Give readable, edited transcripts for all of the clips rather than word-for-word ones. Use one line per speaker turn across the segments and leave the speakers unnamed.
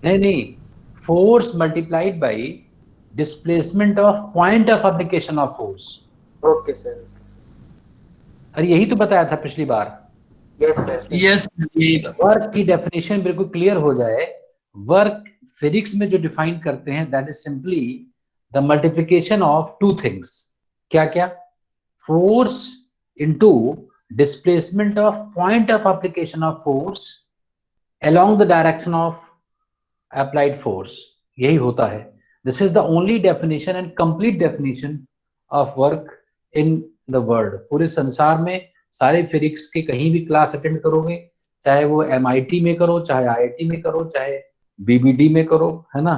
नहीं नहीं, force multiplied by displacement of point of application of force.
Okay sir.
अरे यही तो बताया था पिछली बार।
Yes sir.
यस यही था।
वर्क की डेफिनेशन बिल्कुल क्लियर हो जाए। वर्क फिजिक्स में जो डिफाइन करते हैं that is simply the multiplication of two things. क्या क्या? Force into displacement of point of application of force along the direction of applied force। यही होता है। This is the only definition and complete definition of work in the world. पूरे संसार में सारे physics के कहीं भी क्लास अटेंड करोगे, चाहे वो MIT में करो, चाहे IIT में करो, चाहे BBD में करो, है ना,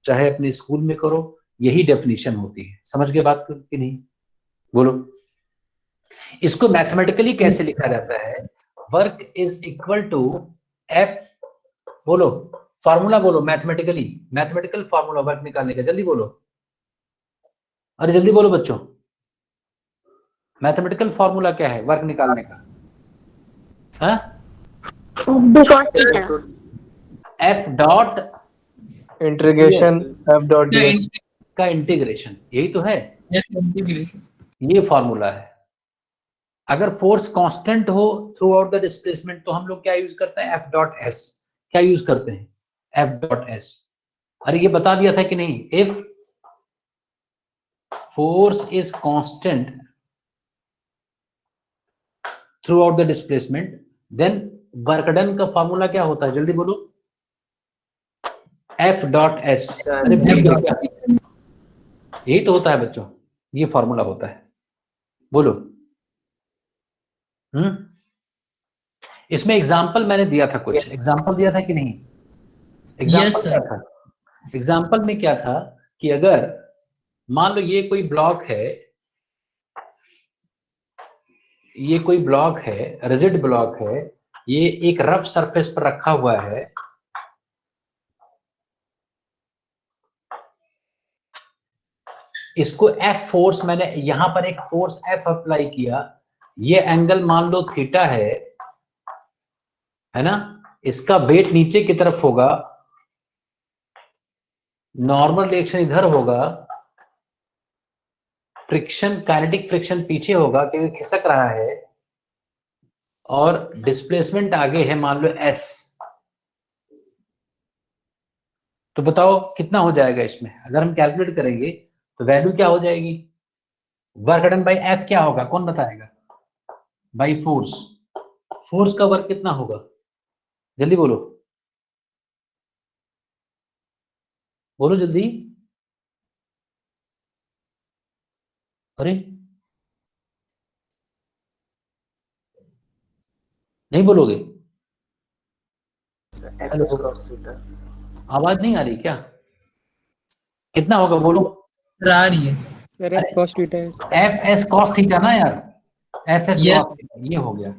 चाहे अपने स्कूल में करो, यही डेफिनेशन होती है। समझ गए बात कि नहीं? बोलो। इसको मैथमेटिकली कैसे लिखा जाता है? Work is equal to F, बोलो फॉर्मूला बोलो मैथमेटिकली, मैथमेटिकल फॉर्मूला वर्क निकालने का, जल्दी बोलो। अरे जल्दी बोलो बच्चों, मैथमेटिकल फॉर्मूला क्या है वर्क निकालने का? हाँ, F dot
integration F dot d s.
का इंटीग्रेशन, यही तो है।
Yes integration.
ये फॉर्मूला है। अगर फोर्स कांस्टेंट हो थ्रू आउट द डिस्प्लेसमेंट तो हम लोग क्या यूज करते हैं? F dot S. क्या यूज करते हैं? F dot S. अरे ये बता दिया था कि नहीं? If force is constant throughout the displacement then work done का फॉर्मूला क्या होता है? जल्दी बोलो। F dot S. अरे भूल गए क्या? यही तो होता है बच्चों, ये फॉर्मूला होता है। बोलो। इसमें एग्जाम्पल मैंने दिया था, कुछ एग्जाम्पल दिया था कि नहीं?
यस
एग्जाम्पल क्या
सर।
था? एग्जाम्पल में क्या था कि अगर मान लो ये कोई ब्लॉक है, ये कोई ब्लॉक है, रिजिड ब्लॉक है, ये एक रफ सरफेस पर रखा हुआ है, इसको एफ फोर्स, मैंने यहां पर एक फोर्स एफ अप्लाई किया, ये एंगल मान लो थीटा है ना, इसका वेट नीचे की तरफ होगा, नॉर्मल रिएक्शन इधर होगा, फ्रिक्शन काइनेटिक फ्रिक्शन पीछे होगा क्योंकि खिसक रहा है, और डिस्प्लेसमेंट आगे है मान लो एस। तो बताओ कितना हो जाएगा इसमें? अगर हम कैलकुलेट करेंगे तो वैल्यू क्या हो जाएगी? वर्क डन बाई एफ क्या होगा, कौन बताएगा? By force. फोर्स का वर्क कितना होगा? जल्दी बोलो, बोलो जल्दी। अरे नहीं बोलोगे?
F S
hello,
cos theta.
आवाज नहीं आ रही क्या? कितना होगा बोलो?
आ रही है।
सर एफ कॉस थीटा है।
एफ एस कॉस थीटा ना यार, F S
yes
cos theta, ये हो गया,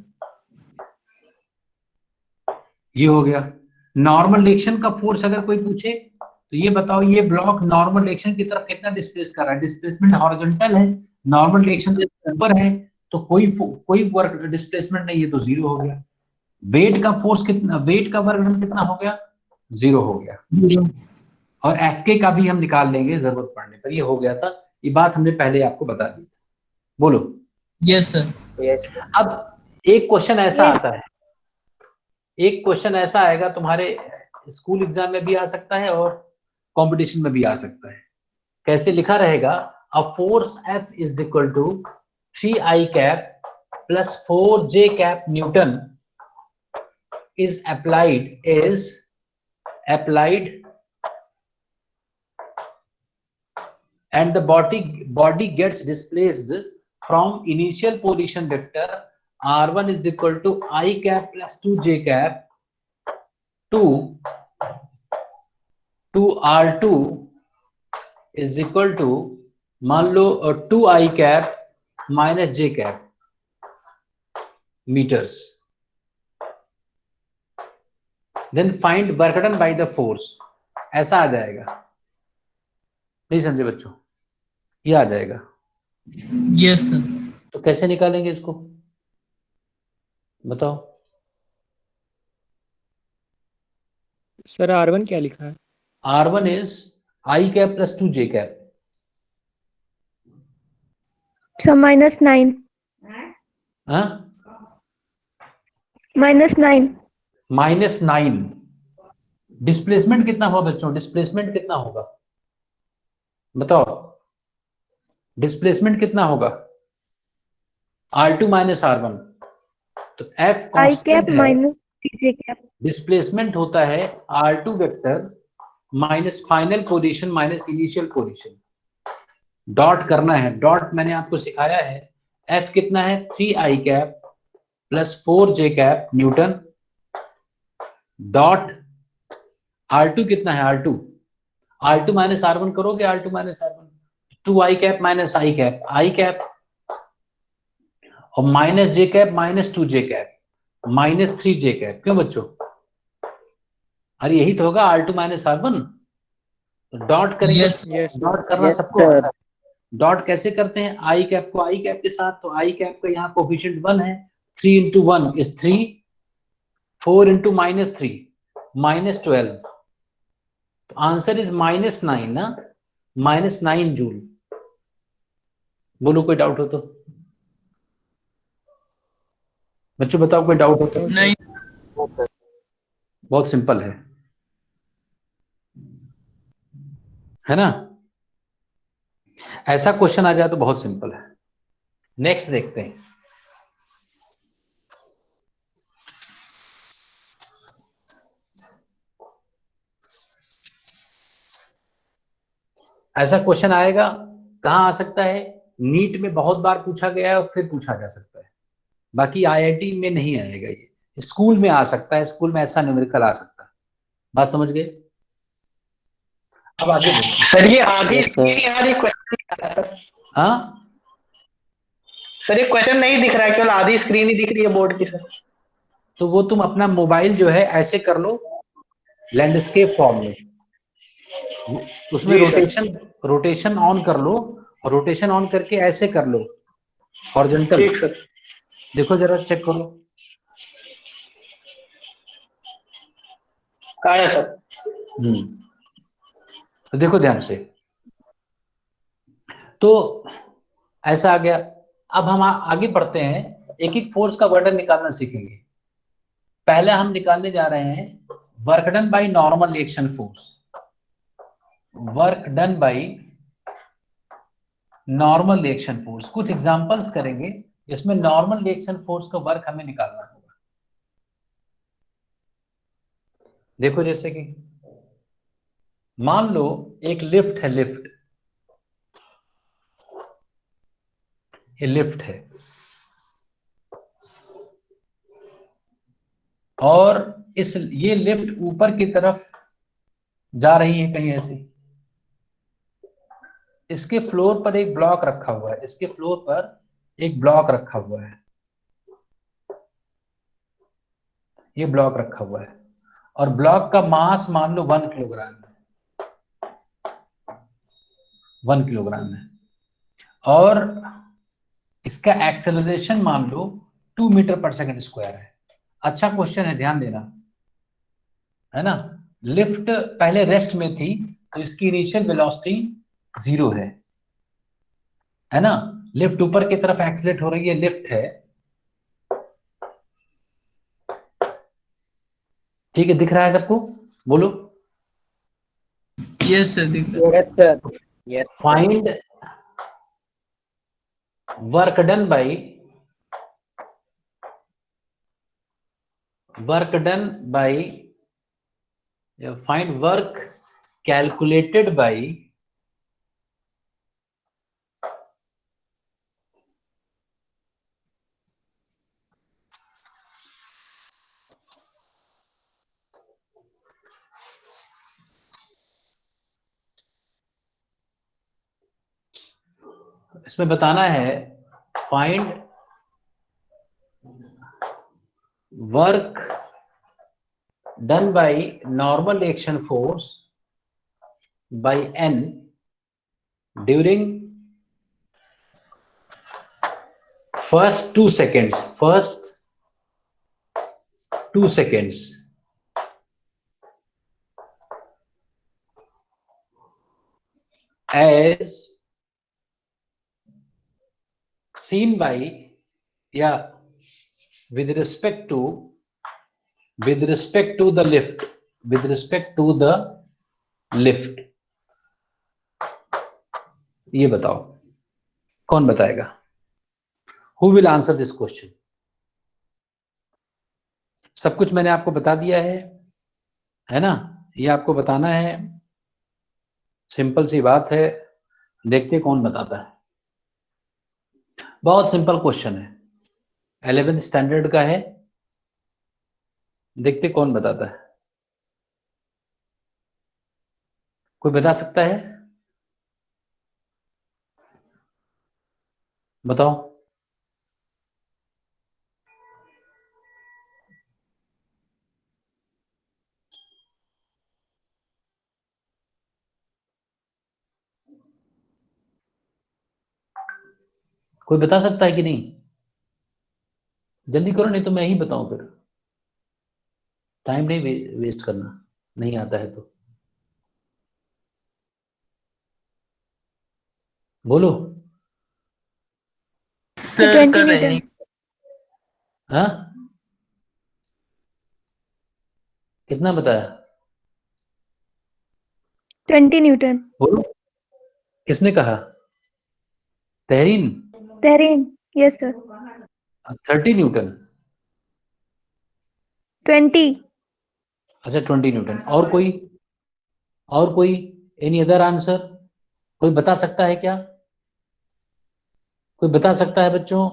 ये हो गया। नॉर्मल रिएक्शन का फोर्स अगर कोई पूछे तो ये बताओ, ये ब्लॉक नॉर्मल रिएक्शन की तरफ कितना डिस्प्लेस कर रहा है? डिस्प्लेसमेंट हॉरिजॉन्टल है, नॉर्मल रिएक्शन ऊपर है, तो कोई वर्क डिस्प्लेसमेंट नहीं है, तो जीरो हो गया। वेट का फोर्स कितना, वेट का वर्क डन कितना हो गया? जीरो हो गया। और एफ के का भी हम निकाल लेंगे जरूरत पड़ने पर। ये हो गया था, ये बात हमने पहले आपको बता दी थी। बोलो।
Yes sir.
यस।
अब एक क्वेश्चन ऐसा आता है, एक क्वेश्चन ऐसा आएगा तुम्हारे स्कूल एग्जाम में भी आ सकता है और कंपटीशन में भी आ सकता है। कैसे लिखा रहेगा? A force F is equal to 3I cap plus 4J cap newton is applied and the body gets displaced from initial position vector r1 is equal to I cap plus 2J cap to r2 is equal to मान लो 2I cap minus J cap meters, then find work done by the force। ऐसा आ जाएगा, नहीं समझे बच्चों? ये आ जाएगा।
Yes sir.
तो कैसे निकालेंगे इसको बताओ?
सर R1 क्या लिखा है?
R1 is I cap plus 2 J cap.
So -9.
हाँ,
-9.
-9। डिस्प्लेसमेंट कितना हुआ बच्चों? डिस्प्लेसमेंट कितना होगा बताओ? डिस्प्लेसमेंट कितना होगा? R2 minus R1। तो F
I
कांस्टेंट
cap
है,
minus J cap.
डिस्प्लेसमेंट होता है R2 vector minus final position minus initial position. Dot करना है, डॉट मैंने आपको सिखाया है। F कितना है? 3I cap plus 4J cap newton. Dot R2 कितना है? R2 माइनस R1 करोगे, R2 minus R1 2I cap minus I cap, I cap और minus J cap minus 2J cap minus 3J cap. क्यों बच्चों? अरे यही तो होगा R2 माइनस R1। डॉट करेंगे,
Yes.
डॉट करना सबको आता है। डॉट कैसे करते हैं? आई कैप को आई कैप के साथ, तो आई कैप का यहाँ कोफिशिएंट 1 है, 3 इंटू 1 इज 3, 4 इंटू माइनस 3 -12। तो आंसर इज -9 ना, -9 जूल। बोलो कोई डाउट हो तो बच्चों बताओ, कोई डाउट हो तो?
नहीं।
बहुत सिंपल है ना? ऐसा क्वेश्चन आ जाए तो बहुत सिंपल है। नेक्स्ट देखते हैं। ऐसा क्वेश्चन आएगा, कहाँ आ सकता है? नीट में बहुत बार पूछा गया है और फिर पूछा जा सकता है, बाकी आईआईटी में नहीं आएगा। ये स्कूल में आ सकता है, स्कूल में ऐसा न्यूमेरिकल आ सकता है। बात समझ गए? अब आगे देखते
सर ये आधी स्क्रीन आधी क्वेश्चन नहीं आ रहा सर।
हाँ
सर ये क्वेश्चन नहीं दिख रहा है, केवल आधी स्क्रीन ही दिख रही है बोर्ड की सर।
तो वो तुम अपना मोबाइल जो है ऐसे कर लो, लैंडस्केप फॉर्म में, उसमें
जी सर।
रोटेशन ऑन कर लो, और रोटेशन ऑन करके ऐसे कर लो हॉरिजॉन्टल।
ठीक सर।
देखो जरा, चेक करो।
कहा है सर?
तो देखो ध्यान से, तो ऐसा आ गया। अब हम आगे बढ़ते हैं, एक एक फोर्स का वर्डन निकालना सीखेंगे। पहले हम निकालने जा रहे हैं work done by normal reaction force. Work done by normal reaction force, कुछ एग्जांपल्स करेंगे जिसमें नॉर्मल रिएक्शन फोर्स का वर्क हमें निकालना होगा। देखो जैसे कि मान लो एक लिफ्ट है, लिफ्ट है और ये लिफ्ट ऊपर की तरफ जा रही है कहीं ऐसी। इसके फ्लोर पर एक ब्लॉक रखा हुआ है, इसके फ्लोर पर एक ब्लॉक रखा हुआ है, ये ब्लॉक रखा हुआ है, और ब्लॉक का मास मान लो 1 किलोग्राम है, 1 किलोग्राम है, और इसका एक्सेलरेशन मान लो 2 मीटर पर सेकंड स्क्वायर है। अच्छा क्वेश्चन है, ध्यान देना, है ना? लिफ्ट पहले रेस्ट में थी, तो इसकी इनिशियल वेलोसिटी 0 है ना? लिफ्ट ऊपर की तरफ एक्सेलरेट हो रही है, लिफ्ट है, ठीक है? दिख रहा है सबको? बोलो।
Yes sir, दिख रहा है।
Yes sir. Yes
find work done by find work calculated by इसमें बताना है find work done by normal reaction force by n during first 2 seconds as seen by या with respect to the lift, with respect to the lift, ये बताओ कौन बताएगा? Who will answer this question? सब कुछ मैंने आपको बता दिया है ना? ये आपको बताना है, सिंपल सी बात है, देखते कौन बताता है। बहुत सिंपल क्वेश्चन है, 11th स्टैंडर्ड का है, देखते कौन बताता है। कोई बता सकता है? बताओ। कोई बता सकता है कि नहीं? जल्दी करो, नहीं तो मैं ही बताऊं, फिर टाइम नहीं वेस्ट करना, नहीं आता है तो बोलो।
सर
20
कर रहे हैं।
न्यूटन।
हाँ, कितना बताया?
20 न्यूटन।
बोलो, किसने कहा? Tahreen?
Tahreen. Yes sir.
30 newton.
20।
अच्छा, 20 न्यूटन। और कोई? और कोई? Any other answer? कोई बता सकता है क्या? कोई बता सकता है बच्चों?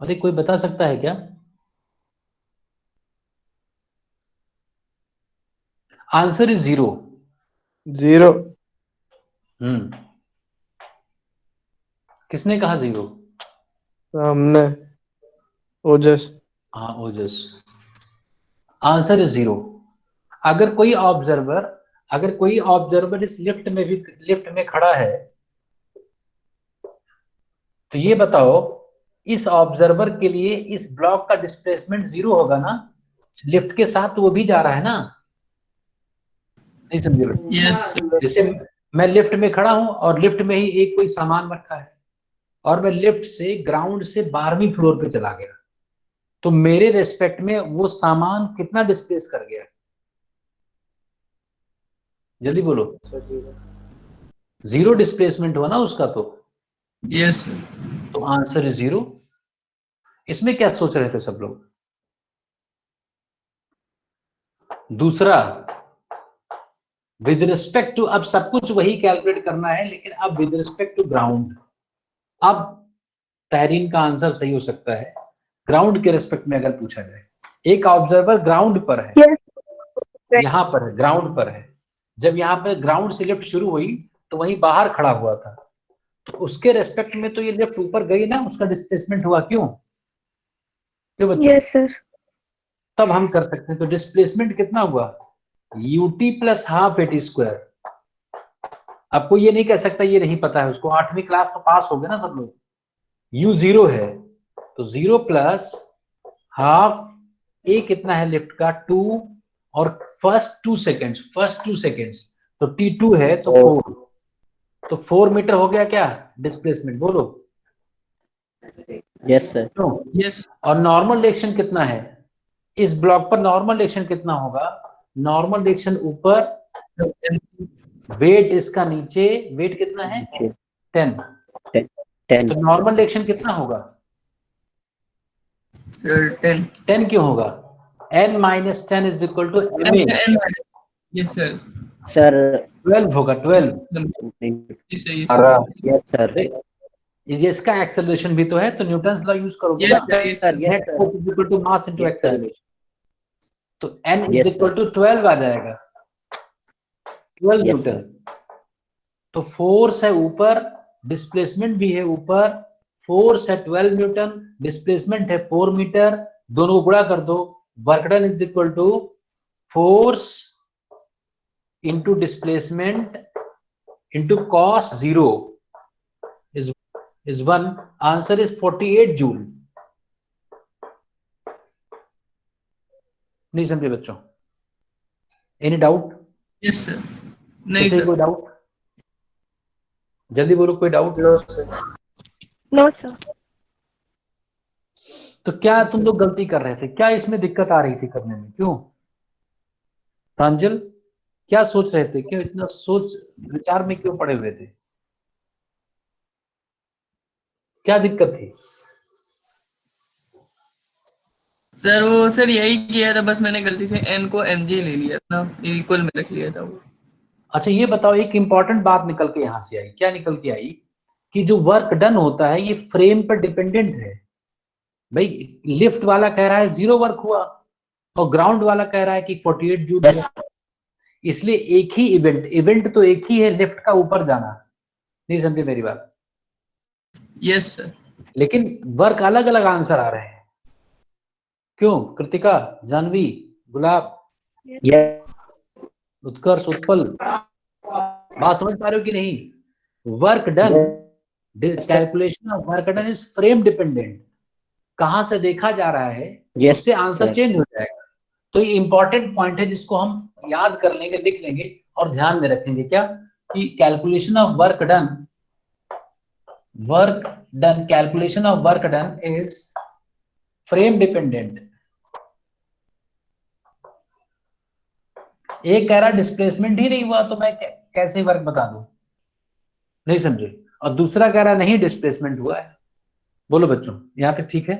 अरे कोई बता सकता है क्या? Answer is 0।
0।
किसने कहा 0?
हमने। ओजस।
हाँ, ओजस। Answer is 0। अगर कोई ऑब्जर्वर इस लिफ्ट में खड़ा है, तो ये बताओ, इस ऑब्जर्वर के लिए इस ब्लॉक का डिस्प्लेसमेंट 0 होगा ना? लिफ्ट के साथ तो वो भी जा रहा है ना? नहीं समझे बेटा?
यस
जैसे मैं लिफ्ट में खड़ा हूं और लिफ्ट में ही एक कोई सामान रखा है और मैं लिफ्ट से ग्राउंड से 12वीं फ्लोर पे चला गया, तो मेरे रेस्पेक्ट में वो सामान कितना डिस्प्लेस कर गया? जल्दी बोलो। 0 डिस्प्लेसमेंट हुआ ना उसका,
यस
तो आंसर इज 0। इसमें क्या सोच रहे थे सब लोग? दूसरा, विद रिस्पेक्ट टू, अब सब कुछ वही कैलकुलेट करना है, लेकिन अब विद रिस्पेक्ट टू ग्राउंड। अब तहरीन का आंसर सही हो सकता है, ग्राउंड के रिस्पेक्ट में अगर पूछा जाए। एक ऑब्जर्वर ग्राउंड पर है,
यस।
यहां पर है, ग्राउंड पर है। जब यहाँ पर ग्राउंड से लिफ्ट शुरू हुई तो वहीं बाहर खड़ा हुआ था, तो उसके रेस्पेक्ट में तो ये लिफ्ट ऊपर गई ना, उसका डिस्प्लेसमेंट हुआ। क्यों क्यों बच्चों?
Yes sir.
तब हम कर सकते हैं। तो डिस्प्लेसमेंट कितना हुआ? ut plus half eighty square. आपको ये नहीं कह सकता ये नहीं पता है उसको, 8वीं क्लास तो पास हो गए ना सब लोग। u 0 है, तो 0 प्लस हाफ, ए कितना है लिफ्ट का? 2, और फर्स्ट 2 सेकेंड्स, तो t2 है, तो 4, तो 4 मीटर हो गया क्या डिस्प्लेसमेंट? बोलो।
Yes sir.
क्यों?
यस
और नॉर्मल डायरेक्शन कितना है इस ब्लॉक पर? नॉर्मल डायरेक्शन कितना होगा? नॉर्मल डायरेक्शन ऊपर, वेट इसका नीचे, वेट कितना है? 10।
10।
तो नॉर्मल डायरेक्शन कितना होगा?
सर 10।
10 क्यों होगा? n minus 10 is equal to ma।
Yes sir.
Sir
12 होगा, 12।
Yes sir.
Yes sir.
ये इसका एक्सेलरेशन भी तो है, तो न्यूटन्स लॉ यूज करोगे
यस
ना।
Sir.
Net force is equal to mass into
Yes, sir.
Acceleration, तो n
Yes,
is equal to 12 आ जाएगा, 12
Yes,
न्यूटन। तो फोर्स है ऊपर, डिस्प्लेसमेंट भी है ऊपर। फोर्स है 12 न्यूटन, डिस्प्लेसमेंट है 4 मीटर, दोनों को गुणा कर दो। Work done is equal to force into displacement into cos 0 is 1। Answer is 48 joule. नहीं समझे बच्चों? Any doubt?
Yes sir. नहीं
किसी
सर।
कोई डाउट? जल्दी बोलो, कोई डाउट?
No sir.
तो क्या तुम लोग गलती कर रहे थे? क्या इसमें दिक्कत आ रही थी करने में? क्यों प्रांजल, क्या सोच रहे थे? क्यों इतना सोच विचार में क्यों पड़े हुए थे? क्या दिक्कत थी?
सर वो सर यही किया था, बस मैंने गलती से n को mg ले लिया था, इक्वल में रख लिया था वो।
अच्छा ये बताओ, एक इंपॉर्टेंट बात निकल के यहां से आई। क्या निकल के आई? कि जो वर्क डन होता है ये फ्रेम पर डिपेंडेंट है। भाई लिफ्ट वाला कह रहा है 0 वर्क हुआ और ग्राउंड वाला कह रहा है कि 48 जूल हुआ। इसलिए एक ही इवेंट तो एक ही है, लिफ्ट का ऊपर जाना। नहीं समझे मेरी बात?
Yes sir.
लेकिन वर्क अलग अलग आंसर आ रहे हैं। क्यों कृतिका, जानवी, गुलाब,
yes,
उत्कर्ष, उत्पल, बात समझ पा रहे हो कि नहीं? Work done, calculation of work done is frame dependent. कहां से देखा जा रहा है
yes,
उससे आंसर
sir.
चेंज हो जाएगा। तो ये इंपॉर्टेंट पॉइंट है जिसको हम याद कर लेंगे, लिख लेंगे और ध्यान में रखेंगे। क्या कि calculation of work done calculation of work done is frame dependent. एक कह रहा डिस्प्लेसमेंट ही नहीं हुआ तो मैं कैसे वर्क बता दूं? नहीं समझे? और दूसरा कह रहा नहीं डिस्प्लेसमेंट हुआ है। बोलो बच्चों, यहां तक ठीक है?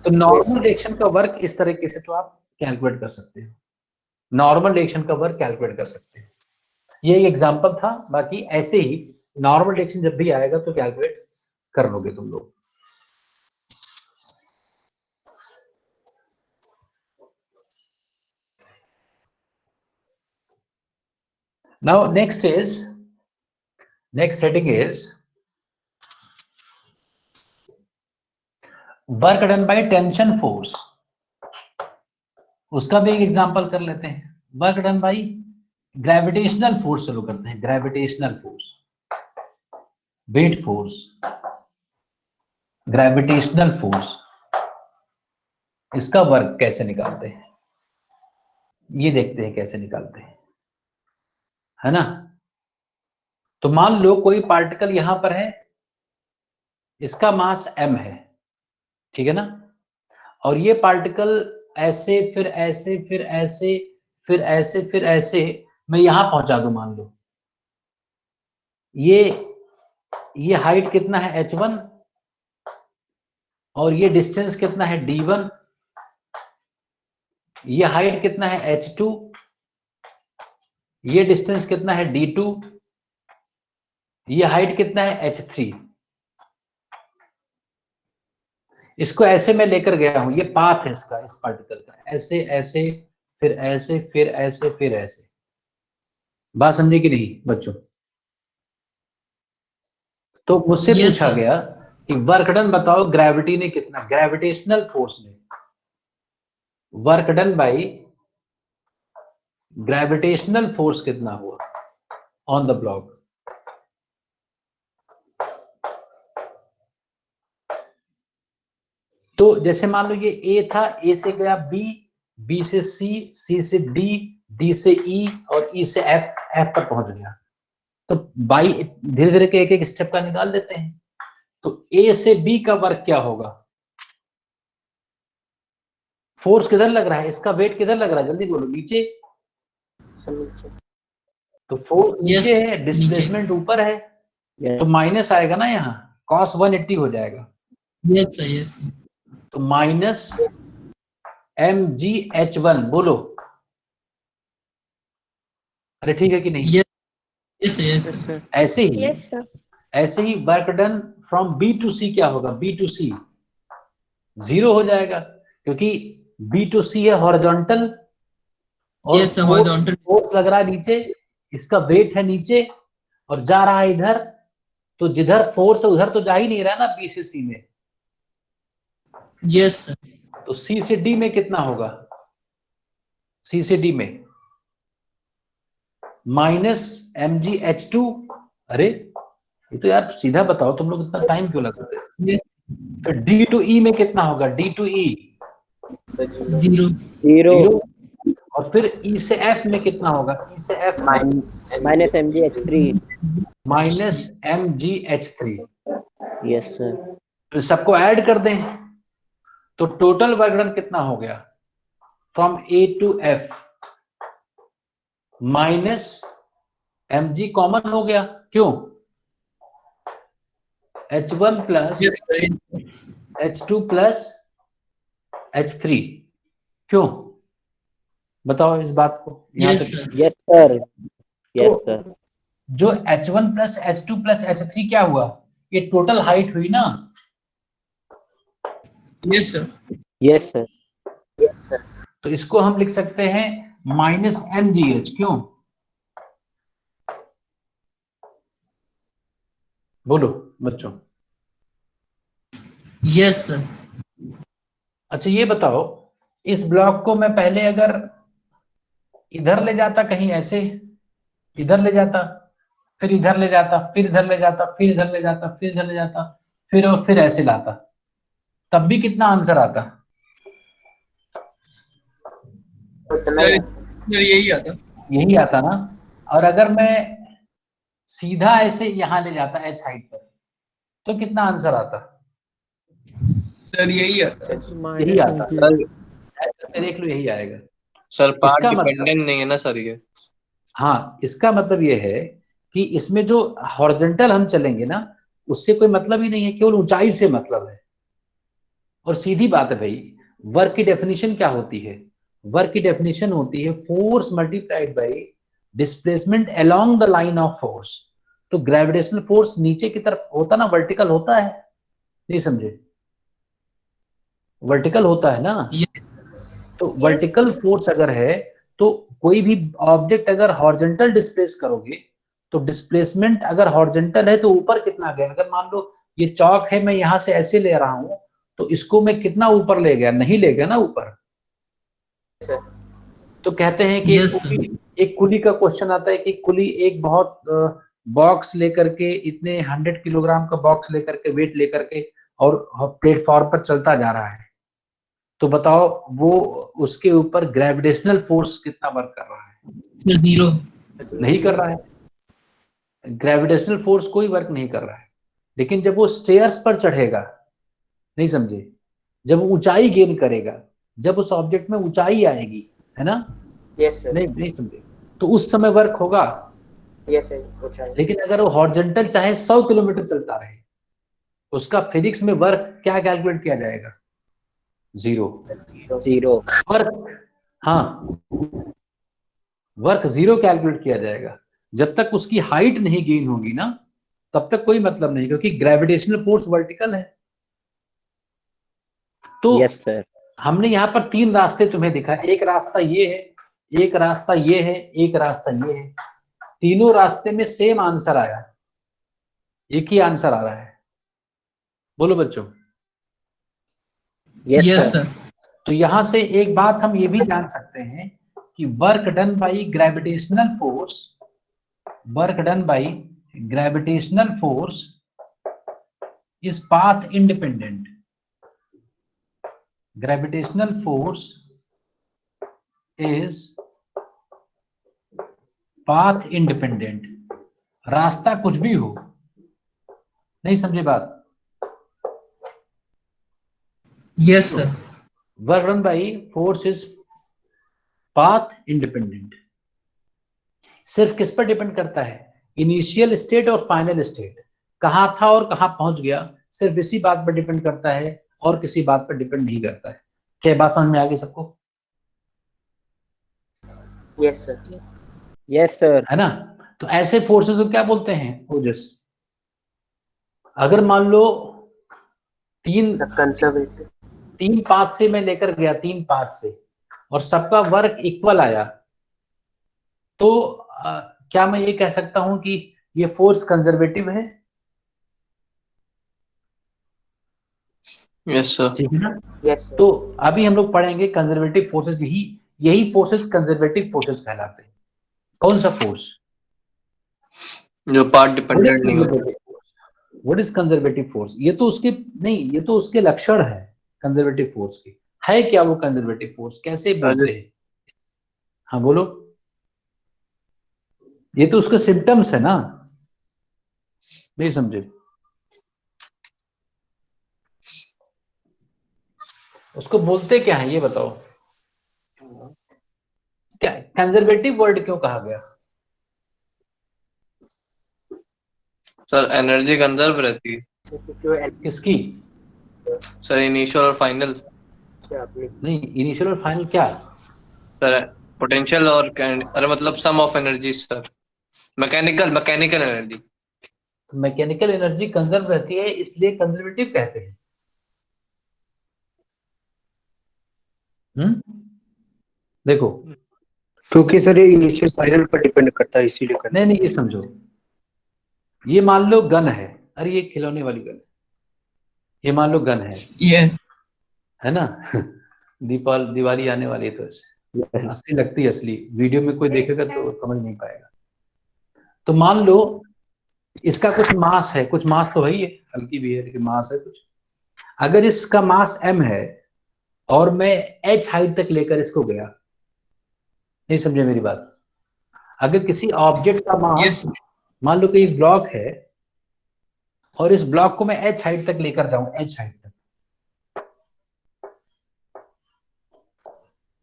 तो नॉर्मल रिएक्शन का वर्क इस तरीके से तो आप कैलकुलेट कर सकते हो। नॉर्मल रिएक्शन का वर्क कैलकुलेट कर सकते हैं। ये एक एग्जांपल था, बाकी ऐसे ही नॉर्मल रिएक्शन जब भी आएगा तो कैलकुलेट कर लोगे तुम लोग। Now next heading is work done by tension force. उसका भी एक एग्जांपल कर लेते हैं। Work done by gravitational force शुरू करते हैं। Gravitational force, weight force, gravitational force, इसका वर्क कैसे निकालते हैं ये देखते हैं कैसे निकालते हैं, है ना? तो मान लो कोई पार्टिकल यहां पर है, इसका मास m है, ठीक है ना? और ये पार्टिकल ऐसे फिर ऐसे फिर ऐसे फिर ऐसे फिर ऐसे मैं यहां पहुंचा दूं। मान लो ये हाइट कितना है h1 और ये डिस्टेंस कितना है d1। ये हाइट कितना है h2, ये डिस्टेंस कितना है d2, ये हाइट कितना है h3। इसको ऐसे मैं लेकर गया हूं, ये पाथ है इसका, इस पार्टिकल का, ऐसे ऐसे फिर ऐसे फिर ऐसे फिर ऐसे। बात समझे कि नहीं बच्चों? तो मुझसे
Yes,
पूछा
sir.
गया कि वर्क डन बताओ ग्रेविटी ने कितना, ग्रेविटेशनल फोर्स ने work done by gravitational force कितना हुआ ऑन द ब्लॉक। तो जैसे मान लो ये ए था, ए से गया बी, बी से सी, सी से डी, डी से ई और ई से एफ, एफ पर पहुंच गया। तो बाई धीरे धीरे के एक एक स्टेप का निकाल देते हैं। तो ए से बी का वर्क क्या होगा? फोर्स किधर लग रहा है, इसका वेट किधर लग रहा है? जल्दी बोलो। नीचे। तो फोर्स नीचे है, डिस्प्लेसमेंट ऊपर है,
yes,
तो माइनस आएगा ना, यहाँ cos 180 हो जाएगा।
Yes sir. यस
तो माइनस mgh1 बोलो। अरे ठीक है कि नहीं?
Yes yes sir.
ऐसे ही
यस सर।
ऐसे ही work done from B to C क्या होगा? बी टू सी 0 हो जाएगा, क्योंकि बी टू सी है हॉरिजॉन्टल और
Yes, sir, horizontal.
फोर्स लग रहा है नीचे, इसका वेट है नीचे और जा रहा है इधर। तो जिधर फोर्स है उधर तो जा ही नहीं रहा ना बी से सी में।
Yes sir.
तो सी से डी में कितना होगा? सी से डी में माइनस mgh2। अरे ये तो यार सीधा बताओ, तुम लोग इतना टाइम क्यों लगाते हो?
Yes.
फिर डी टू ई में कितना होगा? D to E
zero.
Zero.
Zero. और फिर ई से एफ में कितना होगा? ई से F
minus mgh3।
Minus mgh3।
Yes sir.
तो सबको ऐड कर दें तो टोटल वर्क डन कितना हो गया? From A to F minus mg common हो गया, क्यों? h1 plus
yes sir.
h2 plus h3, क्यों? बताओ इस बात को यहाँ
यस
तक।
सर।
Yes sir. यस
तो
सर।
जो h1 plus h2 plus h3 क्या हुआ? ये टोटल हाइट हुई ना?
Yes sir.
Yes sir.
तो इसको हम लिख सकते हैं माइनस mgh, क्यों? बोलो बच्चों।
Yes sir.
अच्छा ये बताओ, इस ब्लॉक को मैं पहले अगर इधर ले जाता, कहीं ऐसे इधर ले जाता, फिर इधर ले जाता, फिर इधर ले जाता, फिर इधर ले जाता, फिर इधर ले जाता, फिर और फिर ऐसे लाता, तब भी कितना आंसर आता?
सर यही आता।
यही आता ना? और अगर मैं सीधा ऐसे यहां ले जाता h हाइट पर, तो कितना आंसर आता?
सर यही आता।
यही आता। देख लो, यही आएगा
सर। पार्ट
इसका मतलब।
डिपेंडेंट नहीं है ना सर ये?
हाँ, इसका मतलब ये है कि इसमें जो हॉरिजॉन्टल हम चलेंगे ना, उससे कोई मतलब ही नहीं है, केवल ऊंचाई से मतलब है। और सीधी बात है भाई, वर्क की डेफिनेशन क्या होती है? वर्क की डेफिनेशन होती है force multiplied by displacement along the line of force. तो ग्रेविटेशनल फोर्स नीचे की तरफ होता ना, वर्टिकल होता है, नहीं समझे? वर्टिकल होता है ना?
यस।
तो वर्टिकल फोर्स अगर है तो कोई भी ऑब्जेक्ट अगर हॉरिजॉन्टल डिस्प्लेस करोगे तो डिस्प्लेसमेंट अगर हॉरिजॉन्टल है तो ऊपर कितना गया? अगर मान लो ये चौक है, मैं यहां से ऐसे ले रहा हूं, तो इसको मैं कितना ऊपर ले गया? नहीं ले गया ना ऊपर। तो कहते हैं कि
यस सर।
एक कुली का क्वेश्चन आता है कि कुली एक बहुत बॉक्स लेकर के, इतने 100 किलोग्राम का बॉक्स लेकर के, वेट लेकर के, और प्लेटफॉर्म पर चलता जा रहा है, तो बताओ वो उसके ऊपर ग्रेविटेशनल फोर्स कितना वर्क कर रहा है?
Sir zero.
नहीं कर रहा है। ग्रेविटेशनल फोर्स कोई वर्क नहीं कर रहा है। लेकिन जब वो स्टेयर्स पर चढ़ेगा, नहीं समझे, जब वो ऊंचाई गेन करेगा, जब उस ऑब्जेक्ट में ऊंचाई आएगी, है ना?
Yes sir.
नहीं समझे, तो उस समय वर्क होगा।
Yes sir.
लेकिन अगर वो हॉरिजॉन्टल चाहे 100 किलोमीटर चलता रहे, उसका फिजिक्स में वर्क क्या कैलकुलेट किया जाएगा? जीरो।
जीरो।
वर्क, हाँ, वर्क जीरो कैलकुलेट किया जाएगा। जब तक उसकी हाइट नहीं गेन होगी ना, तब तक कोई मतलब नहीं, क्योंकि ग्रेविटेशनल फोर्स वर्टिकल है। तो
यस सर।
हमने यहाँ पर 3 रास्ते तुम्हें दिखा, एक रास्ता ये है, एक रास्ता ये है, एक रास्ता ये है। तीनों रास्ते में सेम आंसर आया, एक ही आंसर आ रहा है। बोलो बच्चों।
Yes
yes
sir.
सर।
तो यहां से एक बात हम ये भी जान सकते हैं कि work done by gravitational force, work done by gravitational force is path independent. Gravitational force is path independent. रास्ता कुछ भी हो, नहीं समझे बात?
Yes sir.
Work done by force is path independent. सिर्फ किस पर डिपेंड करता है? इनिशियल स्टेट और फाइनल स्टेट, कहां था और कहां पहुंच गया, सिर्फ इसी बात पर डिपेंड करता है, और किसी बात पर डिपेंड नहीं करता है। क्या बात समझ में आ गई सबको?
Yes sir.
Yes sir.
है ना? तो ऐसे फोर्सेस को क्या बोलते हैं? ओजस। अगर मान लो
कंजर्वेटिव।
3 पाथ से मैं लेकर गया, 3 पाथ से, और सबका वर्क इक्वल आया, तो क्या मैं ये कह सकता हूं कि ये फोर्स कंजर्वेटिव है?
Yes sir.
ठीक है ना?
Yes sir.
तो अभी हम लोग पढ़ेंगे कंजर्वेटिव फोर्सेस। यही फोर्सेस कंजर्वेटिव फोर्सेस कहलाते हैं। कौन सा फोर्स?
जो पार्ट डिपेंडेंट नहीं होता।
What is conservative force? ये तो उसके नहीं, ये तो उसके लक्षण है कंजर्वेटिव फोर्स के। है क्या वो कंजर्वेटिव फोर्स, कैसे बोलते हैं? हाँ बोलो। ये तो उसका सिम्टम्स है ना, नहीं समझे? उसको बोलते क्या है ये बताओ, क्या कंजर्वेटिव वर्ड क्यों कहा गया?
सर एनर्जी कंजर्व रहती है
किसकी?
सर, इनिशियल और फाइनल।
नहीं, इनिशियल और फाइनल क्या?
सर पोटेंशियल और अरे मतलब sum of energy sir, mechanical energy.
Mechanical energy conserve रहती है, इसलिए कंजर्वेटिव कहते हैं। देखो,
क्योंकि सर ये इनिशियल फाइनल पर डिपेंड करता है, इसीलिए करना।
नहीं ये समझो, ये मान लो गन है, अरे ये खिलौने वाली गन है, ये मान लो गन है,
यस
है ना? दिवाली आने वाली है तो ऐसे असली लगती है, असली वीडियो में कोई देखेगा तो समझ नहीं पाएगा। तो मान लो इसका कुछ मास है, कुछ मास तो है ही है, हल्की भी है लेकिन मास है कुछ। अगर इसका मास m है और मैं h हाइट तक लेकर इसको गया, नहीं समझे मेरी बात? अगर किसी ऑब्जेक्ट का मास
यस
मान लो कि एक ब्लॉक है और इस ब्लॉक को मैं h हाइट तक लेकर जाऊं, h हाइट तक,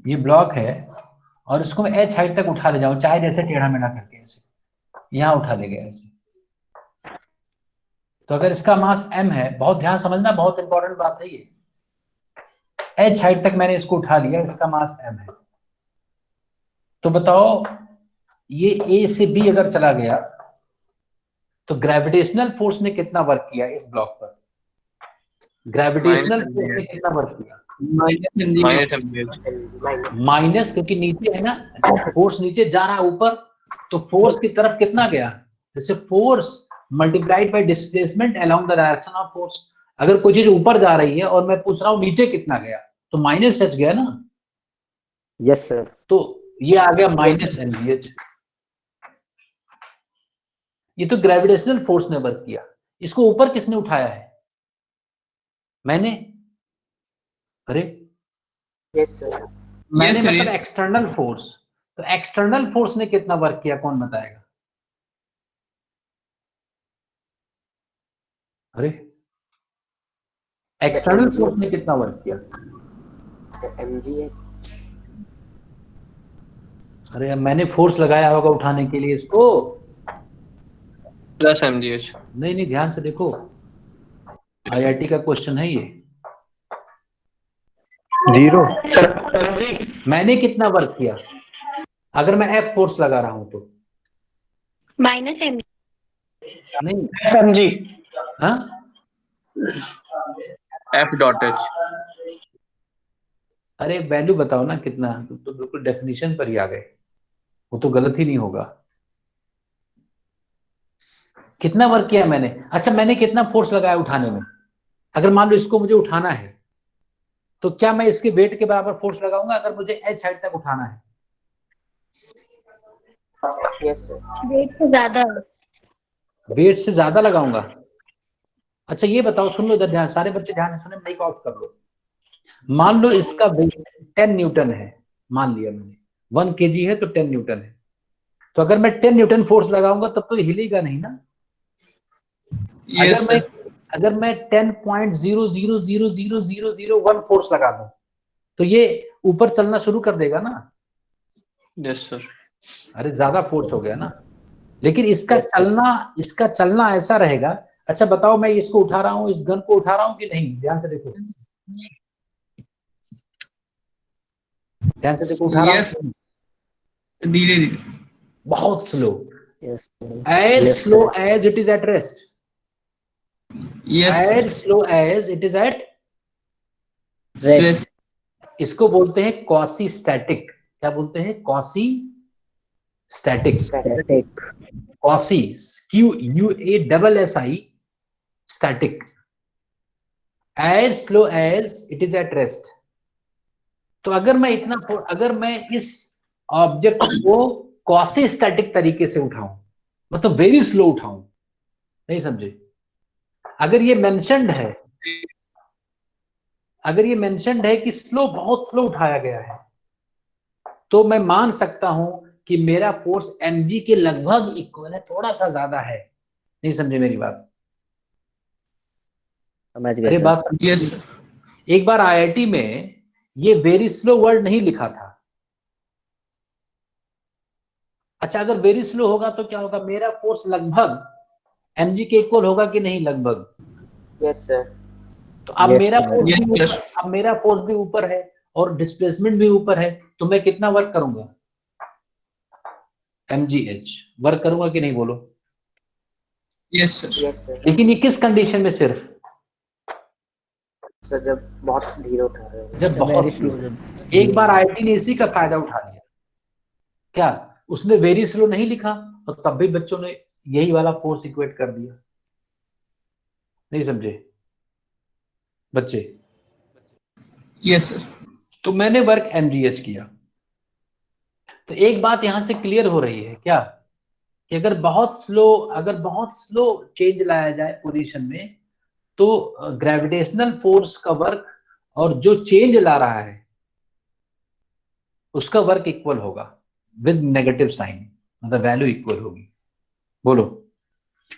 ये ब्लॉक है और इसको मैं h हाइट तक उठा ले जाऊं, चाहे जैसे टेढ़ा मेढ़ा करके ऐसे यहां उठा ले गया ऐसे, तो अगर इसका मास m है, बहुत ध्यान समझना, बहुत इंपॉर्टेंट बात है ये, h हाइट तक मैंने इसको उठा लिया, इसका मास m है, तो बताओ ये a से b अगर चला गया तो ग्रेविटेशनल फोर्स ने कितना वर्क किया इस ब्लॉक पर? ग्रेविटेशनल फोर्स ने कितना वर्क किया? माइनस, क्योंकि नीचे है ना, फोर्स नीचे जा रहा है ऊपर, तो फोर्स की तरफ कितना गया? जैसे force multiplied by displacement along the direction of force. अगर कोई चीज ऊपर जा रही है और मैं पूछ रहा हूँ नीचे कितना गया, तो माइनस एच गया ना।
Yes sir.
तो ये आ गया माइनस एमजीएच। ये तो ग्रेविटेशनल फोर्स ने वर्क किया। इसको ऊपर किसने उठाया है? मैंने। अरे
यस सर।
मैंने
Yes, sir,
मतलब
yes.
External force. तो एक्सटर्नल फोर्स ने कितना वर्क किया, कौन बताएगा? अरे एक्सटर्नल फोर्स ने कितना वर्क किया? अरे मैंने फोर्स लगाया होगा उठाने के लिए इसको।
Plus MGH.
नहीं ध्यान से देखो, आईआईटी का क्वेश्चन है ये।
0
मैंने कितना वर्क किया अगर मैं एफ फोर्स लगा रहा हूं तो?
माइनस एम
नहीं,
एफएमजी।
हाँ
एफ डॉट एच।
अरे वैल्यू बताओ ना कितना, तो बिल्कुल डेफिनेशन पर ही आ गए, वो तो गलत ही नहीं होगा। कितना वर्क किया मैंने? अच्छा मैंने कितना फोर्स लगाया उठाने में? अगर मान लो इसको मुझे उठाना है तो क्या मैं इसके वेट के बराबर फोर्स लगाऊंगा अगर मुझे एच हाइट तक उठाना है?
Yes sir.
वेट से ज्यादा।
वेट से ज्यादा लगाऊंगा। अच्छा ये बताओ, सुन लो इधर ध्यान, सारे बच्चे ध्यान से सुने, माइक ऑफ कर लो। मान लो इसका वेट 10 न्यूटन है, मान लिया मैंने 1 kg है तो 10 न्यूटन है, तो अगर मैं 10 न्यूटन फोर्स लगाऊंगा तब तो हिलेगा नहीं ना।
Yes, sir.
अगर मैं 10.00000001 फोर्स लगा दूं तो ये ऊपर चलना शुरू कर देगा ना।
Yes sir.
अरे ज्यादा फोर्स हो गया ना, लेकिन इसका चलना ऐसा रहेगा। अच्छा बताओ, मैं इसको उठा रहा हूं, इस गन को उठा रहा हूं कि नहीं? ध्यान से देखो, ध्यान से देखो, उठा रहा
Yes.
हूं
धीरे धीरे।
बहुत slow,
yes
as slow as it is at rest,
Yes, sir.
as slow as it is at।
Yes.
इसको बोलते हैं क्वासी स्टैटिक। क्या बोलते हैं? Quasi static. Quasi, QUASSI, static, as slow as it is at rest। तो अगर मैं इस ऑब्जेक्ट को क्वासी स्टैटिक तरीके से उठाऊं, मतलब वेरी स्लो उठाऊं, नहीं समझे? अगर ये मेंशन्ड है, अगर ये मेंशन्ड है कि स्लो, बहुत स्लो उठाया गया है, तो मैं मान सकता हूं कि मेरा फोर्स mg के लगभग इक्वल है, थोड़ा सा ज्यादा है। नहीं समझे मेरी बात?
समझ गए
अरे
सर।
बात समझे?
Yes sir.
एक बार आईआईटी में ये वेरी स्लो वर्ड नहीं लिखा था। अच्छा, अगर वेरी स्लो होगा तो क्या होगा? मेरा फोर्स लगभग mg के इक्वल होगा कि नहीं? लगभग।
Yes sir.
तो अब
Yes,
मेरा
sir.
फोर्स भी
Yes,
ऊपर, अब मेरा फोर्स भी ऊपर है और डिस्प्लेसमेंट भी ऊपर है, तो मैं कितना वर्क करूंगा? mgh वर्क करूंगा कि नहीं? बोलो।
Yes sir.
Yes sir.
लेकिन ये किस कंडीशन में? सिर्फ
सर जब बहुत धीरे उठा रहे हो,
जब बहुत
वेरी
स्लो।
स्लो।
एक बार आईआईटी ने इसी का फायदा उठा लिया। क्या उसने वेरी स्लो नहीं लिखा, तो तब भी बच्चों ने यही वाला फोर्स इक्वेट कर दिया। नहीं समझे बच्चे?
Yes sir.
तो मैंने वर्क mgh किया। तो एक बात यहां से क्लियर हो रही है क्या, कि अगर बहुत स्लो चेंज लाया जाए पोजीशन में, तो ग्रेविटेशनल फोर्स का वर्क और जो चेंज ला रहा है उसका वर्क इक्वल होगा विद नेगेटिव साइन, मतलब वैल्यू इक्वल होगी। बोलो।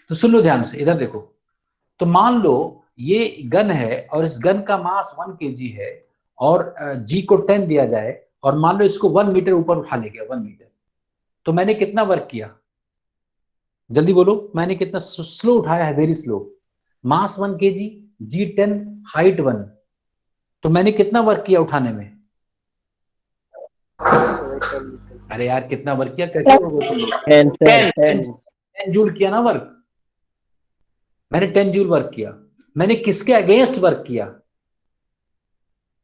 तो सुन लो ध्यान से, इधर देखो। तो मान लो ये गन है और इस गन का मास 1 kg है और जी को 10 दिया जाए, और मान लो इसको 1 मीटर ऊपर उठा ले गया, 1 मीटर, तो मैंने कितना वर्क किया? जल्दी बोलो, मैंने कितना स्लो उठाया है? Very slow. मास 1 kg, जी 10, हाइट 1, तो मैंने कितना वर्क किया उठाने में? अरे यार कितना वर्क किया? कैसे हो तुम लोग?
10 सर,
10 जूल किया ना वर्क। मैंने 10 जूल वर्क किया। मैंने किसके अगेंस्ट वर्क किया?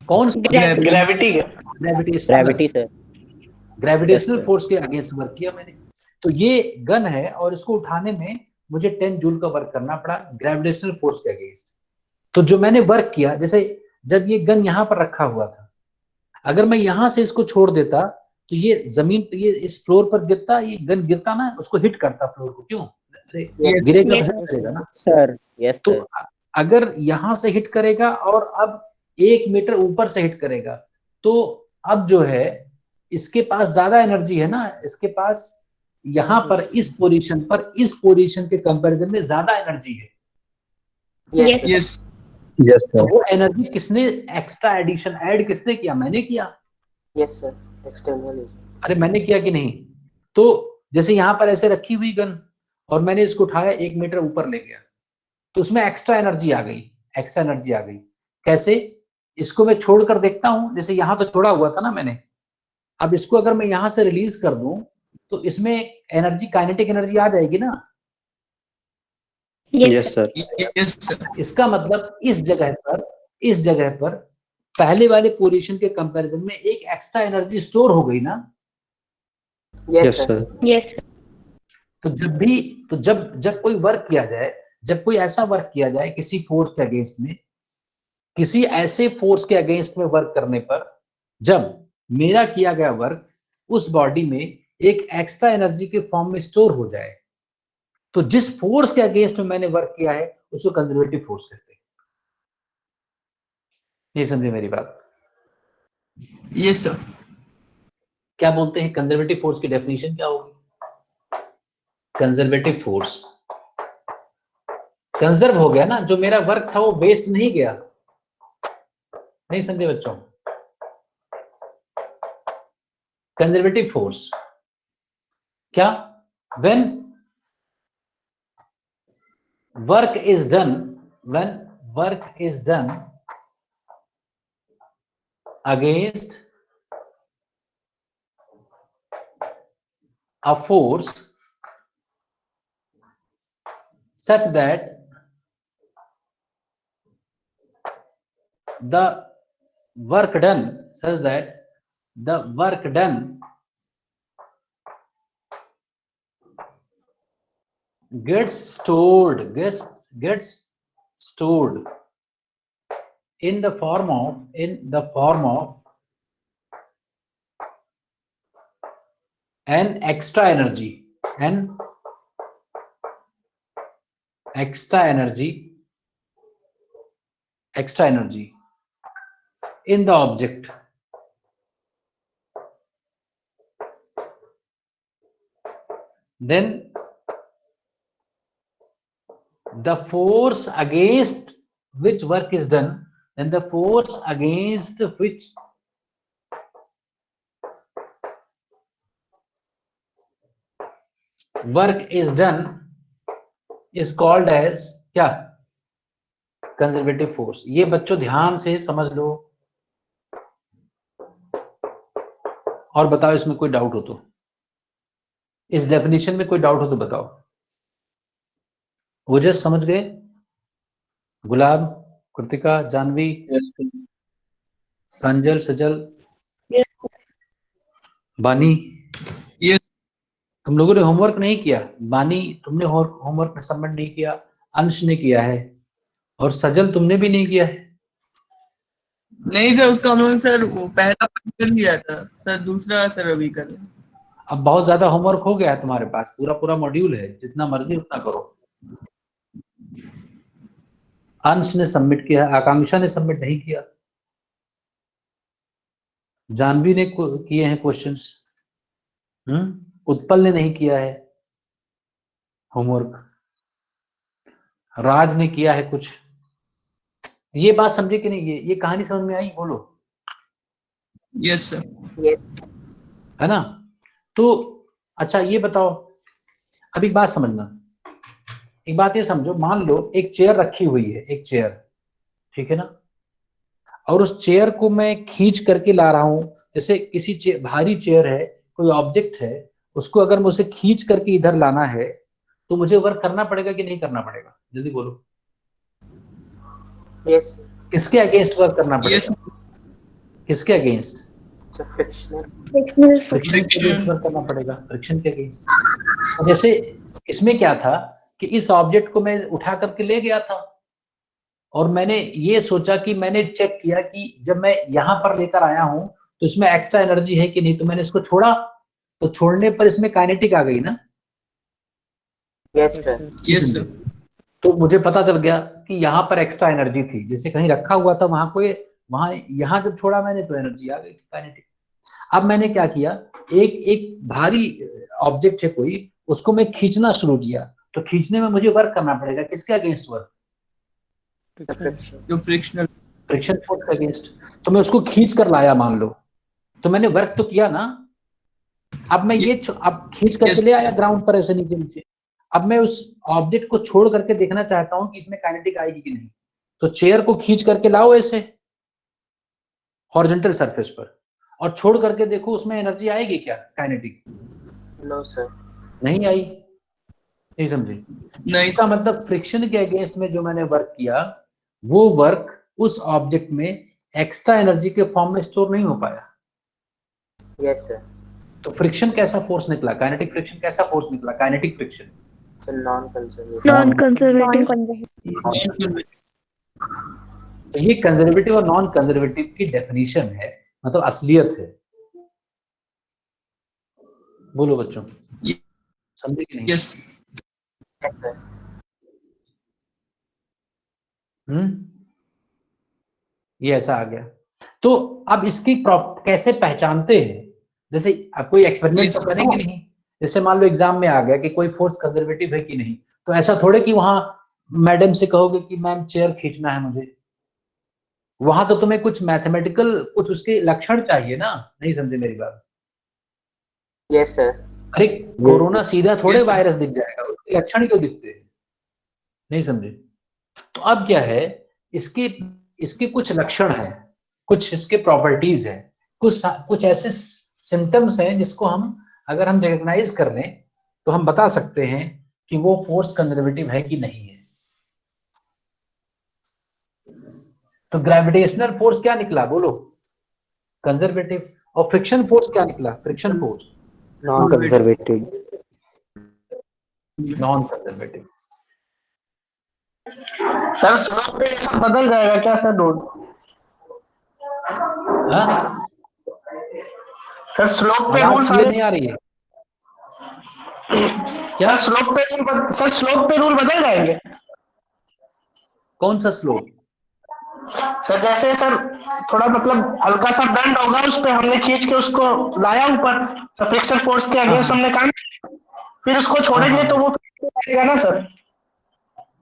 कौन सा?
ग्रेविटी का।
Gravity sir.
Gravitational
Yes, sir.
Force के अगेंस्ट वर्क किया मैंने। तो ये गन है और इसको उठाने में मुझे 10 जूल का वर्क करना पड़ा ग्रेविटेशनल फोर्स के अगेंस्ट। तो जो मैंने वर्क किया, जैसे जब ये गन यहां पर रखा हुआ था, अगर मैं यहां से इसको छोड़ देता तो ये जमीन पे, ये इस फ्लोर पर गिरता, ये गन गिरता ना, उसको हिट करता फ्लोर को। क्यों? अरे
Yes.
गिरेगा तो
Yes.
हिट करेगा ना।
सर यस
तो
सर।
अगर यहां से हिट करेगा और अब 1 मीटर ऊपर से हिट करेगा, तो अब जो है इसके पास ज्यादा एनर्जी है ना, इसके पास यहां पर इस पोजीशन के कंपैरिजन में ज्यादा एनर्जी है।
Yes.
यस।
Yes,
तो
sir.
वो एनर्जी किसने एक्स्ट्रा एडिशन ऐड किसने किया? मैंने किया।
Yes sir. एक्सटर्नल।
अरे मैंने किया कि नहीं? तो जैसे यहां पर ऐसे रखी हुई गन और मैंने इसको उठाया 1 मीटर ऊपर ले गया, तो उसमें एक्स्ट्रा एनर्जी आ गई। एक्स्ट्रा एनर्जी आ गई कैसे? इसको मैं छोड़कर देखता हूं, जैसे यहां तो छोड़ा हुआ था ना मैंने, अब इसको अगर मैं यहां से रिलीज कर दूं तो इसमें एनर्जी, काइनेटिक एनर्जी आ जाएगी ना।
Yes.
Yes, sir.
Yes sir.
इसका मतलब इस जगह पर पहले वाले पोजीशन के कंपैरिजन में एक एक्स्ट्रा एनर्जी स्टोर हो गई ना।
Yes, sir.
Yes.
तो जब कोई वर्क किया जाए, जब कोई ऐसा वर्क किया जाए किसी फोर्स के अगेंस्ट में, किसी ऐसे फोर्स के अगेंस्ट में वर्क करने पर, जब मेरा किया गया वर्क उस बॉडी में एक एक्स्ट्रा एनर्जी के फॉर्म में स्टोर हो जाए, तो जिस फोर्स के अगेंस्ट में मैंने वर्क किया है उसको कंजर्वेटिव फोर्स कहते हैं। ये समझे मेरी बात?
Yes sir.
क्या बोलते हैं कंजर्वेटिव फोर्स की डेफिनेशन क्या होगी? कंजर्वेटिव फोर्स कंजर्व हो गया ना, जो मेरा वर्क था वो वेस्ट नहीं गया। नहीं समझे बच्चों? कंजर्वेटिव फोर्स क्या? When work is done, when work is done against a force such that the work done gets stored in the form of an extra energy in the object. Then the force against which work is done, then the force against which work is done is called as क्या? Conservative force. ये बच्चों ध्यान से समझ लो और बताओ इसमें कोई डाउट हो तो, इस डेफिनेशन में कोई डाउट हो तो बताओ. ओजस समझ गए? गुलाब, कृतिका, जानवी, प्रांजल, सजल, बानी,
Yes.
तुम लोगों ने होमवर्क नहीं किया. बानी, तुमने होमवर्क में सबमिट नहीं किया. अंश ने किया है और सजल तुमने भी नहीं किया है.
नहीं सर, उसका हम लोग सर वो पहला कर लिया था सर, दूसरा सर अभी कर रहे हैं।
अब बहुत ज्यादा होमवर्क हो गया है तुम्हारे पास, पूरा मॉड्यूल है, जितना मर्जी उतना करो. अंश ने सबमिट किया, आकांक्षा ने सबमिट नहीं किया, जानवी ने किए हैं क्वेश्चंस, उत्पल ने नहीं किया है होमवर्क, राज ने किया है कुछ. ये बात समझे कि नहीं? ये कहानी समझ में आई? बोलो.
Yes sir.
है ना? तो अच्छा ये बताओ, अब एक बात समझना, एक बात ये समझो, मान लो एक चेयर रखी हुई है, एक चेयर, ठीक है ना, और उस चेयर को मैं खींच करके ला रहा हूं. जैसे किसी भारी चेयर है, कोई ऑब्जेक्ट है, उसको अगर मुझे खींच करके इधर लाना है तो मुझे वर्क करना पड़ेगा कि नहीं करना पड़ेगा? जल्दी बोलो.
यस
किसके अगेंस्ट वर्क करना पड़ेगा?
यस
किसके अगेंस्ट?
फ्रिक्शनल
फ्रिक्शन के अगेंस्ट वर्क करना पड़ेगा, फ्रिक्शन के अगेंस्ट. जैसे इसमें क्या था कि इस ऑब्जेक्ट को मैं उठा करके ले गया था और मैंने ये सोचा कि मैंने चेक किया कि जब मैं यहां पर लेकर आया हूं तो इसमें एक्स्ट्रा एनर्जी है कि नहीं, तो मैंने इसको छोड़ा, तो छोड़ने पर इसमें काइनेटिक आ गई ना.
Yes sir
yes sir.
तो मुझे पता चल गया कि यहाँ पर एक्स्ट्रा एनर्जी थी, जैसे कहीं रखा हुआ था वहां यहाँ जब छोड़ा मैंने तो एनर्जी आ गई थी, काइनेटिक. अब मैंने क्या किया, एक भारी ऑब्जेक्ट है कोई, उसको मैं खींचना शुरू किया, तो खींचने में मुझे वर्क करना पड़ेगा. किसके अगेंस्ट वर्क?
जो फ्रिक्शनल
फ्रिक्शन फोर्स के अगेंस्ट. तो मैं उसको खींच कर लाया, मान लो, तो मैंने वर्क तो किया ना. अब मैं ये अब खींच करके ले आया ग्राउंड पर ऐसे नीचे नीचे. अब मैं उस ऑब्जेक्ट को छोड़ करके देखना चाहता हूं कि इसमें काइनेटिक आएगी कि नहीं. तो चेयर को खींच करके लाओ ऐसे हॉरिजॉन्टल सरफेस पर और छोड़ करके देखो उसमें एनर्जी आएगी क्या, काइनेटिक?
नो सर
नहीं आई. नहीं समझे?
नहीं
इसका मतलब फ्रिक्शन के अगेंस्ट में जो मैंने वर्क किया वो वर्क उस ऑब्जेक्ट में एक्स्ट्रा एनर्जी के फॉर्म में स्टोर नहीं हो पाया.
यस सर
तो फ्रिक्शन कैसा फोर्स निकला? काइनेटिक फ्रिक्शन कैसा फोर्स निकला? Kinetic friction.
Sir non conservative
तो ये कंजर्वेटिव और नॉन कंजर्वेटिव की डेफिनेशन है, मतलब असलियत है. बोलो बच्चों, समझे कि नहीं?
यस
यस सर
ये ऐसा आ गया. तो अब इसकी कैसे पहचानते हैं? जैसे अब कोई एक्सपेरिमेंट तो करेंगे नहीं. जैसे मान लो एग्जाम में आ गया कि कोई फोर्स कंजर्वेटिव है कि नहीं, तो ऐसा थोड़े कि वहां मैडम से कहोगे कि मैम चेयर खींचना है मुझे. वहां तो तुम्हें कुछ मैथमेटिकल कुछ उसके लक्षण चाहिए ना. नहीं समझे मेरी बात?
यस सर
अरे कोरोना सीधा थोड़े
Yes, sir.
वायरस दिख जाएगा, उसके लक्षण ही तो दिखते हैं. नहीं समझे? तो अब क्या है, इसके कुछ लक्षण हैं, कुछ इसके प्रॉपर्टीज हैं, कुछ ऐसे सिम्टम्स हैं जिसको हम अगर हम रिकॉग्नाइज कर लें तो हम बता सकते हैं कि वो फोर्स कंजर्वेटिव है कि नहीं है. तो ग्रेविटेशनल फोर्स क्या निकला? बोलो. कंजर्वेटिव. और फ्रिक्शन फोर्स क्या निकला? Friction force
non conservative
non conservative.
Sir slope पे ये सब बदल जाएगा क्या सर? रोड
हाँ,
सर स्लोप पे
आवाज
रूल
क्लियर
सारे
नहीं आ रही है
सर स्लोप पे रूल बदल जाएंगे.
कौन सा स्लोप?
सर जैसे सर थोड़ा मतलब हल्का सा बेंड होगा, उस पे हमने खींच के उसको लाया ऊपर, तो फ्रिक्शन फोर्स के अगेंस्ट हमने काम किया, फिर उसको छोड़ेंगे तो वो आएगा ना सर।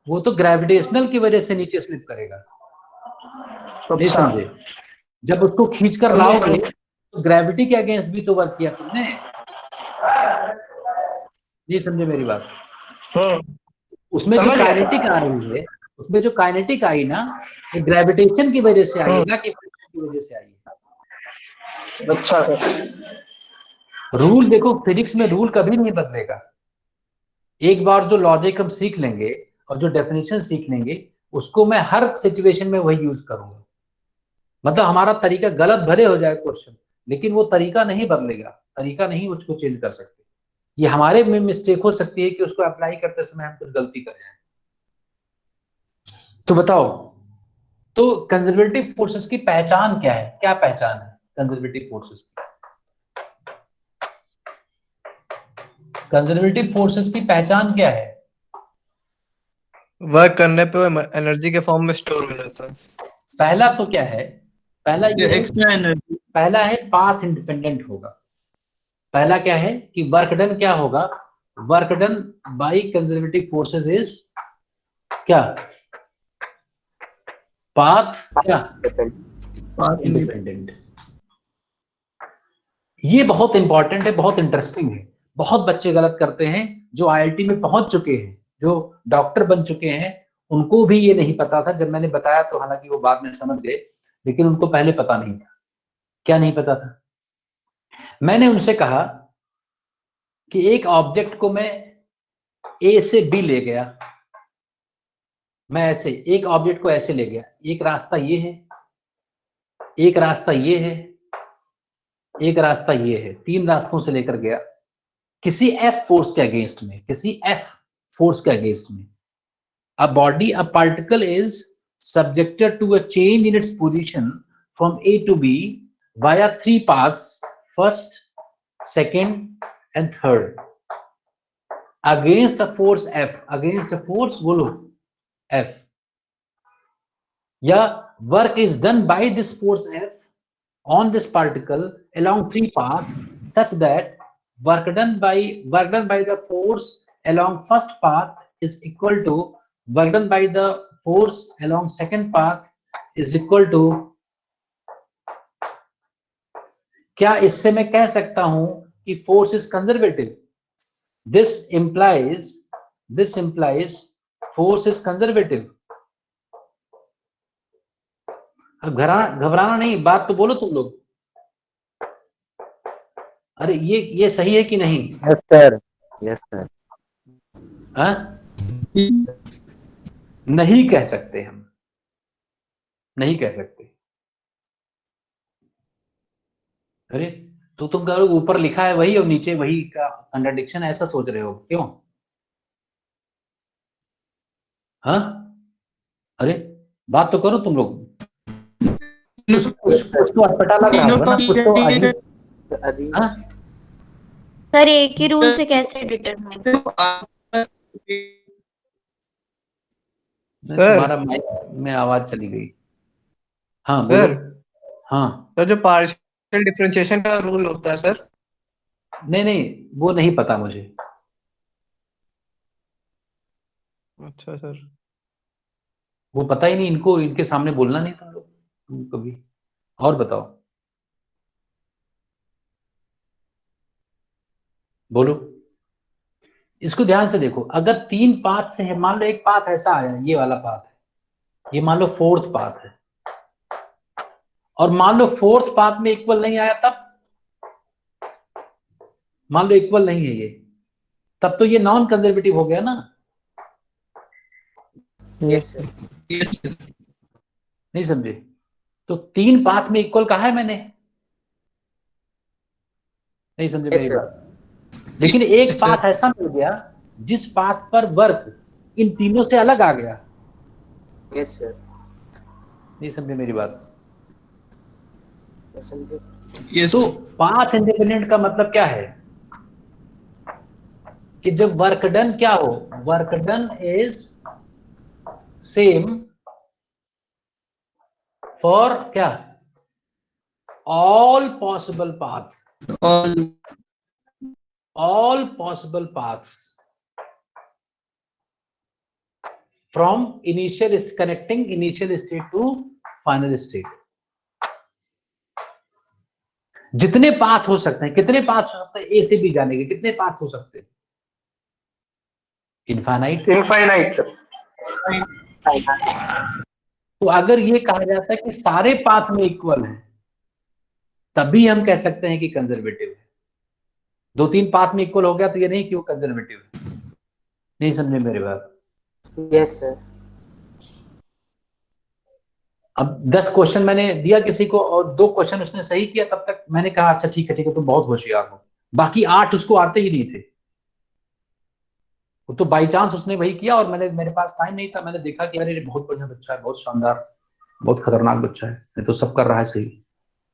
वो तो ग्रेविटेशनल की वजह से नीचे स्लिप करेगा, नहीं
अच्छा
समझे? जब उसको खींच कर लाओगे तो ग्रेविटी के अगेंस्ट भी तो वर्क किया तुमने, नहीं समझे मेरी बात? उसमें जो
समझ गया।
काइनेटिक आ रही है, उसमें जो काइनेटिक आई ना, वो ग्रेविटेशन की वजह से आई है, ना कि फ्रिक्शन की वजह से आई है।
अच्छा सर।
रूल देखो, फिजिक्स में रूल कभी नहीं बदलेगा। एक बार जो लॉजिक हम सीख लेंगे और जो डेफिनेशन सीख लेंगे, उसको मैं हर सिचुएशन में वही यूज करूंगा। मतलब हमारा तरीका गलत भले हो जाए क्वेश्चन, लेकिन वो तरीका नहीं बदलेगा, तरीका नहीं उसको चेंज कर सकते। ये हमारे में मिस्टेक हो सकती है कि उसको अप्लाई करते समय हम कुछ गलती कर जाए। तो बताओ, तो कंजर्वेटिव फोर्सेस की पहचान क्या है? क्या पहचान है कंजर्वेटिव फोर्सेस की? कंजर्वेटिव फोर्सेस की पहचान क्या है?
वर्क करने पे एनर्जी के फॉर्म में स्टोर हो जाता है।
पहला तो क्या है? पहला ये है,
एक्स्ट्रा एनर्जी।
पहला है पाथ इंडिपेंडेंट होगा। पहला क्या है कि वर्क डन क्या होगा? Work done by conservative forces is क्या? पाथ क्या? इंडिपेंडेंट। ये बहुत इंपॉर्टेंट है, बहुत इंटरेस्टिंग है। बहुत बच्चे गलत करते हैं, जो आईआईटी में पहुंच चुके हैं, जो डॉक्टर बन चुके हैं, उनको भी ये नहीं पता था। जब मैंने बताया तो हालांकि वो बाद में समझ गए, लेकिन उनको पहले पता नहीं था। क्या नहीं पता था? मैंने उनसे कहा कि एक ऑब्जेक्ट को मैं ए से बी ले गया, मैं ऐसे एक ऑब्जेक्ट को ऐसे ले गया, एक रास्ता ये है, एक रास्ता ये है, एक रास्ता ये है, 3 रास्तों से लेकर गया किसी एफ फोर्स के अगेंस्ट में, किसी एफ फोर्स के अगेंस्ट में। A body, a particle is subjected to a change in its position from A to B via 3 paths, first, second and third, against a force F, against a force बोलो F, या work is done by this force F on this particle along 3 paths such that work done by the force along first path is equal to work done by the force along second path is equal to, क्या इससे मैं कह सकता हूं कि force is conservative? This implies force is conservative. अब घबराना नहीं, बात तो बोलो तुम लोग। अरे ये सही है कि नहीं?
Yes sir, yes sir.
हाँ, नहीं कह सकते, हम नहीं कह सकते। अरे तो तुम कह रहे हो ऊपर लिखा है वही और नीचे वही का कंट्राडिक्शन, ऐसा सोच रहे हो क्यों? हाँ, अरे बात तो करो तुम लोग। कुछ तो अटपटा लग रहा होगा ना, कुछ तो अजीब। हाँ
सर एक ही रूल से कैसे डिटरमाइन?
तुम्हारा माइक में आवाज चली गई। हाँ बोलो। हाँ
तो जो पार्शियल डिफरेंशिएशन का रूल होता है सर,
नहीं वो नहीं पता मुझे।
अच्छा सर,
वो पता ही नहीं इनको, इनके सामने बोलना नहीं तुम लोग, तुम कभी। और बताओ, बोलो। इसको ध्यान से देखो, अगर 3 पाथ से है, मान लो एक पाथ ऐसा आया, ये वाला पाथ है, ये मान लो 4th पाथ है, और मान लो 4th पाथ में इक्वल नहीं आया, तब मान लो इक्वल नहीं है ये, तब तो ये नॉन कंजर्वेटिव हो गया ना?
Yes sir.
नहीं समझे? तो 3 पाथ में इक्वल कहा है मैंने? नहीं समझे मेरी बात? लेकिन एक पाथ ऐसा मिल गया जिस पाथ पर वर्क इन तीनों से अलग आ गया।
Yes sir.
नहीं समझे मेरी बात?
समझे।
तो पाथ इंडिपेंडेंट का मतलब क्या है कि जब वर्क डन क्या हो, work done is same for क्या, all possible path, all possible paths from connecting initial state to final state. जितने पाथ हो सकते हैं, कितने पाथ हो सकते हैं ए से बी जाने के, कितने पाथ हो सकते हैं? इनफाइनाइट।
इनफाइनाइट।
तो अगर ये कहा जाता है कि सारे पाथ में इक्वल है, तभी हम कह सकते हैं कि कंजर्वेटिव है। 2-3 पाथ में इक्वल हो गया तो ये नहीं कि वो कंजर्वेटिव है। नहीं समझे मेरी बात?
Yes sir.
अब 10 क्वेश्चन मैंने दिया किसी को और 2 क्वेश्चन उसने सही किया, तब तक मैंने कहा अच्छा ठीक है तुम बहुत होशियार हो। बाकी 8 उसको आते ही नहीं थे, वो तो बाई चांस उसने वही किया और मेरे पास टाइम नहीं था, मैंने देखा कि अरे बहुत बढ़िया बच्चा है, बहुत शानदार, बहुत खतरनाक बच्चा है, ये तो सब कर रहा है सही।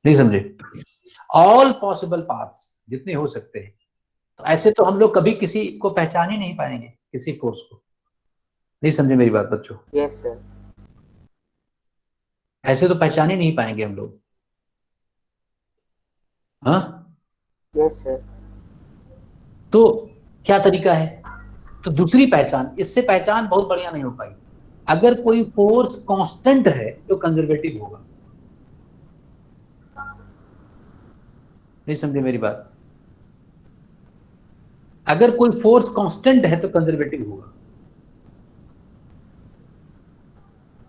नहीं समझे? ऑल पॉसिबल पाथ्स जितने हो सकते हैं। तो ऐसे तो हम लोग कभी किसी को पहचान ही नहीं पाएंगे, किसी फोर्स को। नहीं समझे मेरी बात बच्चों?
Yes sir.
ऐसे तो पहचान ही नहीं पाएंगे हम लोग। हाँ,
यस सर।
तो क्या तरीका है? तो दूसरी पहचान, इससे पहचान बहुत बढ़िया नहीं हो पाई। अगर कोई फोर्स कांस्टेंट है तो कंजर्वेटिव होगा। नहीं समझे मेरी बात? अगर कोई फोर्स कांस्टेंट है तो कंजर्वेटिव होगा।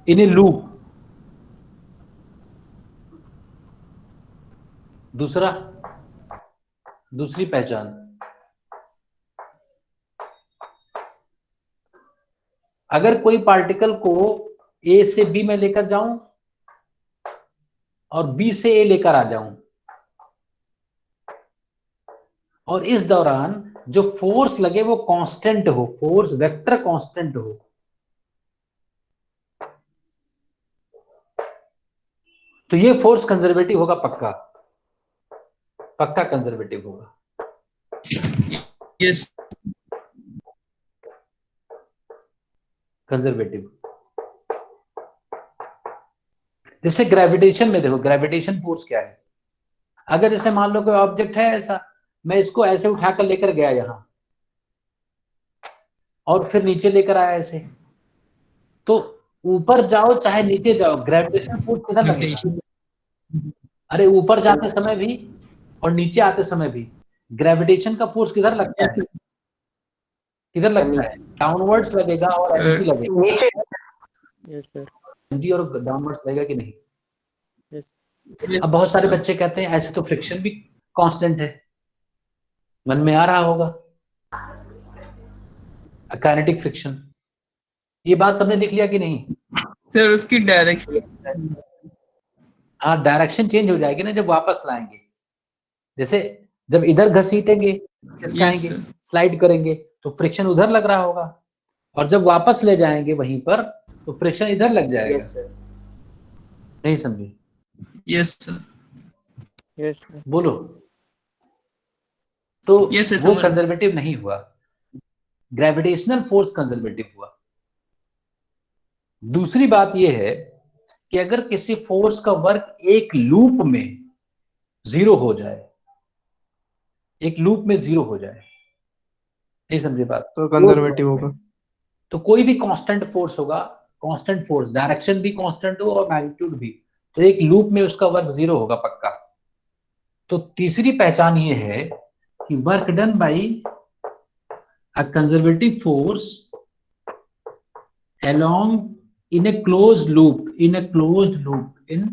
इन ए लूप। दूसरी पहचान, अगर कोई पार्टिकल को ए से बी में लेकर जाऊं और बी से ए लेकर आ जाऊं, और इस दौरान जो फोर्स लगे वो कांस्टेंट हो, फोर्स वेक्टर कांस्टेंट हो, तो ये फोर्स कंजर्वेटिव होगा। पक्का पक्का कंजर्वेटिव होगा।
Yes
conservative. जैसे ग्रेविटेशन में देखो, ग्रेविटेशन फोर्स क्या है? अगर जैसे मान लो कोई ऑब्जेक्ट है ऐसा, मैं इसको ऐसे उठाकर लेकर गया यहां और फिर नीचे लेकर आया ऐसे, तो ऊपर जाओ चाहे नीचे जाओ, ग्रेविटेशन फोर्स किधर लगेगा? अरे ऊपर जाते समय भी और नीचे आते समय भी ग्रेविटेशन का फोर्स किधर लगता है? किधर लगता है? डाउनवर्ड्स लगेगा और एनर्जी लगेगा।
नीचे।
Yes sir.
एनर्जी और डाउनवर्ड्स लगेगा कि नहीं?
यस।
अब बहुत सारे बच्चे कहते हैं ऐसे तो फ्रिक्शन भी कांस्टेंट है। मन में आ रहा होगा काइनेटिक फ्रिक्शन। ये बात सबने लिख लिया कि नहीं?
सर उसकी डायरेक्शन।
हाँ, डायरेक्शन चेंज हो जाएगी ना जब वापस लाएंगे। जैसे जब इधर घसीटेंगे, खिसकाएंगे, स्लाइड करेंगे तो फ्रिक्शन उधर लग रहा होगा, और जब वापस ले जाएंगे वहीं पर तो फ्रिक्शन इधर लग जाएगा।
Yes sir.
नहीं समझे?
Yes sir.
Yes sir.
बोलो। तो
Yes, sir,
वो
समझ।
कंजर्वेटिव नहीं हुआ, ग्रेविटेशनल फोर्स कंजर्वेटिव हुआ। दूसरी बात यह है कि अगर किसी फोर्स का वर्क एक लूप में जीरो हो जाए, एक लूप में जीरो हो जाए, नहीं समझे बात?
तो कंजर्वेटिव होगा।
तो कोई भी कांस्टेंट फोर्स होगा, कांस्टेंट फोर्स, डायरेक्शन भी कांस्टेंट हो और मैग्नीट्यूड भी, तो एक लूप में उसका वर्क जीरो होगा पक्का। तो तीसरी पहचान ये है कि work done by a conservative force along in a closed loop, in a closed loop, in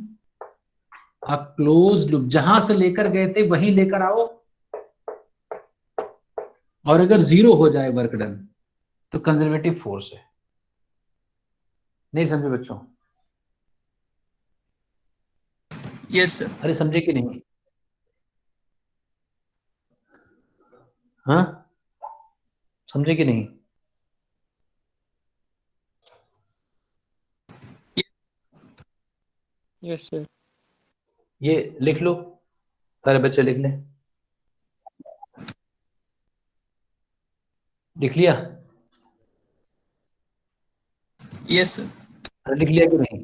a closed loop, जहां से लेकर गए थे वहीं लेकर आओ, और अगर जीरो हो जाए वर्क डन तो कंजर्वेटिव फोर्स है। नहीं समझे बच्चों?
Yes sir.
अरे समझे कि नहीं? हाँ, समझे कि नहीं?
Yes sir.
ये लिख लो, सारे बच्चे लिख लें। लिख लिया?
Yes sir.
अरे लिख लिया कि नहीं?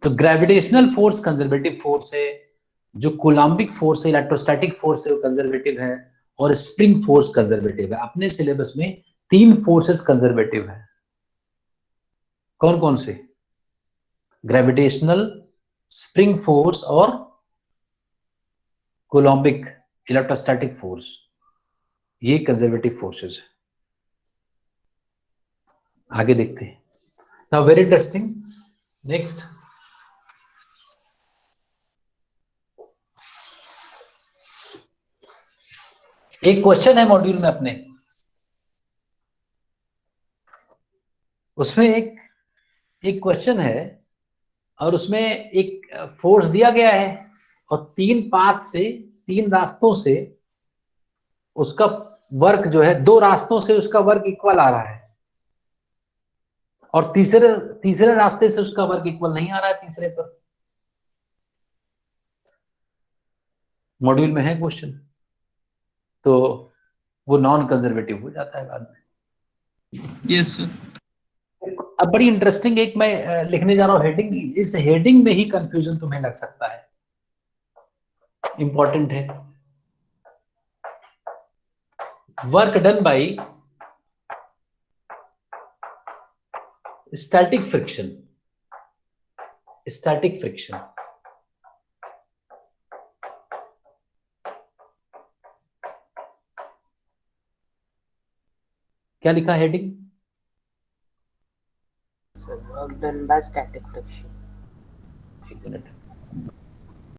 तो ग्रेविटेशनल फोर्स कंजर्वेटिव फोर्स है, जो कोलम्बिक फोर्स है, इलेक्ट्रोस्टैटिक फोर्स है, वो कंजर्वेटिव है, और स्प्रिंग फोर्स कंजर्वेटिव है। अपने सिलेबस में 3 फोर्सेस कंजर्वेटिव है। कौन कौन से? ग्रेविटेशनल, स्प्रिंग फोर्स और कोलम्बिक इलेक्ट्रोस्टैटिक फोर्स, ये कंजर्वेटिव फोर्सेस है। आगे देखते हैं। नाउ वेरी इंटरेस्टिंग, नेक्स्ट एक क्वेश्चन है मॉड्यूल में अपने, उसमें एक क्वेश्चन है और उसमें एक फोर्स दिया गया है और 3 पाथ से, 3 रास्तों से उसका वर्क जो है, 2 रास्तों से उसका वर्क इक्वल आ रहा है और तीसरे रास्ते से उसका वर्क इक्वल नहीं आ रहा है तीसरे पर। मॉड्यूल में है क्वेश्चन, तो वो नॉन कंजर्वेटिव हो जाता है बाद में।
Yes sir.
अब बड़ी इंटरेस्टिंग एक मैं लिखने जा रहा हूं हेडिंग, इस हेडिंग में ही कंफ्यूजन तुम्हें लग सकता है, इंपॉर्टेंट है। Work done by static friction, static friction. क्या लिखा heading?
Sir, work done by static friction.
एक मिनट,